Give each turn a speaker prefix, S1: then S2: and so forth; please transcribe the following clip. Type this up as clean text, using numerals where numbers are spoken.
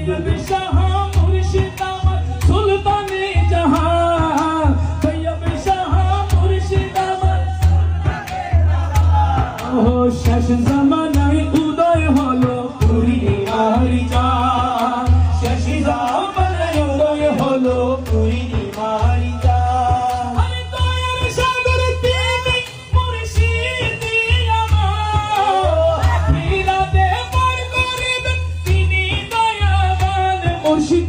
S1: তৈয়ব শাহ মুর্শিদ আমার সুলতানে জাহান, তৈয়ব শাহ মুর্শিদ আমার সুলতানে জাহান। ও শেষ জামানায় উদয় হলো পূর্ণিমার চাঁদ, শেষ জামানায় উদয় হলো পূর্ণিমার চাঁদ। আরে দয়ার সাগর তিনি মুর্শিদি আমার, মিলাদে পার করিবেন তিনি দয়াবান মুর্শিদ।